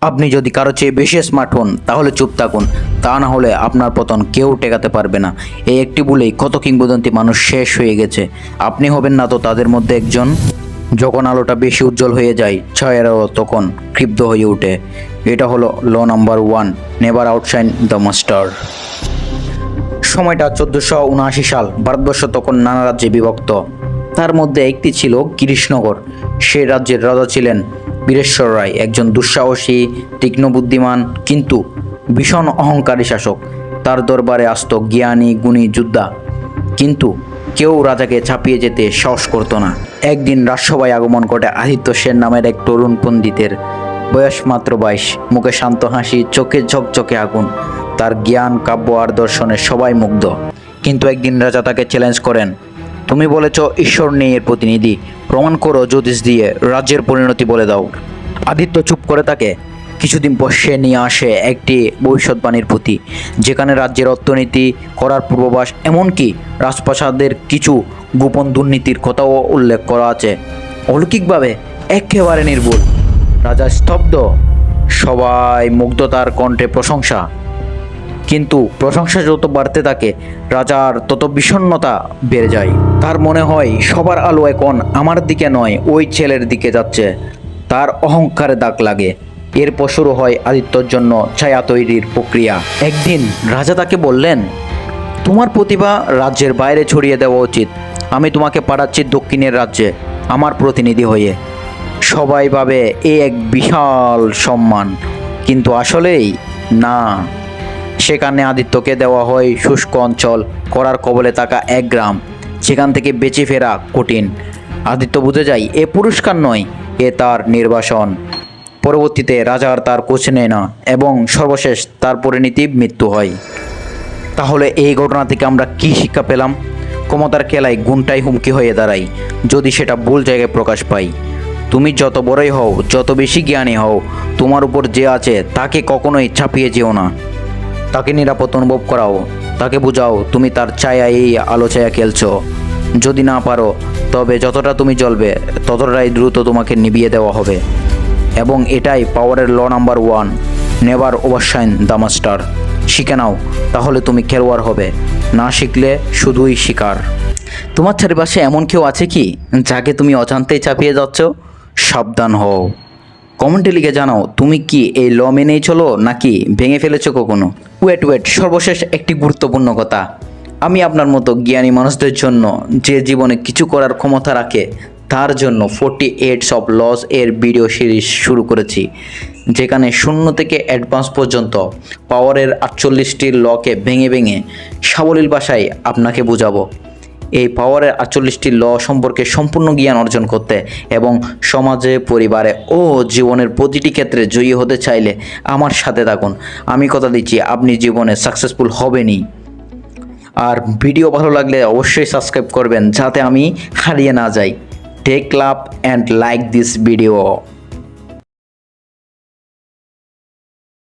আপনি যদি কারো চেয়ে বেশি স্মার্ট হন তাহলে চুপ থাকুন, তা না হলে আপনার পতন কেউ টেকাতে পারবে না। এই একটি বলেই কত কিংবদন্তি মানুষ শেষ হয়ে গেছে। আপনি হবেন না তো তাদের মধ্যে একজন? যখন আলোটা বেশি উজ্জ্বল হয়ে যায়, ছায়ারাও তখন ক্ষিপ্ত হয়ে ওঠে। এটা হলো law number 1, never outshine the master. সময়টা 1479 সাল। ভারতবর্ষ তখন নানা রাজ্যে বিভক্ত। তার মধ্যে একটি ছিল কৃষ্ণনগর। সে রাজ্যের রাজা ছিলেন বীরেশ্বর রায়, একজন দুঃসাহসী, তীক্ষ্ণ বুদ্ধিমান কিন্তু ভীষণ অহংকারী শাসক। তার দরবারে আসত জ্ঞানী গুণী যোদ্ধা, কিন্তু কেউ রাজাকে ছাপিয়ে যেতে সাহস করতো না। একদিন রাজসভায় আগমন ঘটে আদিত্য সেন নামের এক তরুণ পণ্ডিতের। বয়স মাত্র 22, মুখে শান্ত হাসি, চোখে ঝকঝকে আগুন। তার জ্ঞান, কাব্য আর দর্শনে সবাই মুগ্ধ। কিন্তু একদিন রাজা তাকে চ্যালেঞ্জ করেন, তুমি বলেছ ঈশ্বর নেই এর প্রতিনিধি, প্রমাণ করো জ্যোতিষ দিয়ে, রাজ্যের পরিণতি বলে দাও। আদিত্য চুপ করে থাকে। কিছুদিন পর সে নিয়ে আসে একটি ভবিষ্যৎবাণীর পুঁথি, যেখানে রাজ্যের অর্থনীতি করার পূর্বাভাস, এমনকি রাজপ্রাসাদের কিছু গোপন দুর্নীতির কথাও উল্লেখ করা আছে। অলৌকিকভাবে একেবারে নির্ভুল। রাজা স্তব্ধ, সবাই মুগ্ধতার কণ্ঠে প্রশংসা। কিন্তু প্রশংসা যত বাড়তে থাকে, রাজার তত বিষণ্ণতা বেড়ে যায়। তার মনে হয় সবার আলো এখন আমার দিকে নয়, ওই ছেলের দিকে যাচ্ছে। তার অহংকারে দাগ লাগে। এরপর শুরু হয় আদিত্যর জন্য ছায়া তৈরির প্রক্রিয়া। একদিন রাজা তাকে বললেন, তোমার প্রতিভা রাজ্যের বাইরে ছড়িয়ে দেওয়া উচিত। আমি তোমাকে পাঠাচ্ছি দক্ষিণের রাজ্যে আমার প্রতিনিধি হয়ে। সবাই ভাবে এ এক বিশাল সম্মান, কিন্তু আসলেই না। সেখানে আদিত্যকে দেওয়া হয় শুষ্ক অঞ্চল, করার কবলে থাকা এক গ্রাম, সেখান থেকে বেঁচে ফেরা কঠিন। আদিত্য বুঝে যায় এ পুরস্কার নয়, এ তার নির্বাসন। পরবর্তীতে রাজা আর তার খোঁজ নেয় না, এবং সর্বশেষ তার পরিণতি মৃত্যু হয়। তাহলে এই ঘটনা থেকে আমরা কি শিক্ষা পেলাম? ক্ষমতার খেলায় গুণটাই হুমকি হয়ে দাঁড়ায় যদি সেটা ভুল জায়গায় প্রকাশ পায়। তুমি যত বড়ই হও, যত বেশি জ্ঞানী হও, তোমার উপর যে আছে তাকে কখনোই ছাপিয়ে যেও না। তাকে নিরাপদ অনুভব করাও, তাকে বুঝাও তুমি তার ছায়ায় এই আলো ছায়া খেলছো। যদি না পারো, তবে যতটা তুমি জ্বলবে ততটাই দ্রুত তোমাকে নিভিয়ে দেওয়া হবে। এবং এটাই পাওয়ারের ল নাম্বার 1, নেভার ওভারশাইন দ্য মাস্টার। শিখে নাও, তাহলে তুমি খেলোয়াড় হবে। না শিখলে শুধুই শিকার। তোমার চারিপাশে এমন কেউ আছে কি যাকে তুমি অজান্তেই চাপিয়ে যাচ্ছ? সাবধান হও। কমেন্টে লিখে জানাও, তুমি কি এই ল মেনেই চলো নাকি ভেঙে ফেলেছো কখনো? ওয়েট, সর্বশেষ একটি গুরুত্বপূর্ণ কথা। আমি আপনার মতো জ্ঞানী মানুষদের জন্য, যে জীবনে কিছু করার ক্ষমতা রাখে, তার জন্য 48 অফ লস এর ভিডিও সিরিজ শুরু করেছি, যেখানে শূন্য থেকে অ্যাডভান্স পর্যন্ত পাওয়ারের 48টি লকে ভেঙে ভেঙে সাবলীল ভাষায় আপনাকে বোঝাবো। এই পাওয়ারের 48টি ল সম্পর্কে সম্পূর্ণ জ্ঞান অর্জন করতে এবং সমাজে, পরিবারে ও জীবনের প্রতিটি ক্ষেত্রে জয়ী হতে চাইলে আমার সাথে থাকুন। আমি কথা দিচ্ছি আপনি জীবনে সাকসেসফুল হবেনই। আর ভিডিও ভালো লাগলে অবশ্যই সাবস্ক্রাইব করবেন যাতে আমি হারিয়ে না যাই। Take love and like this video.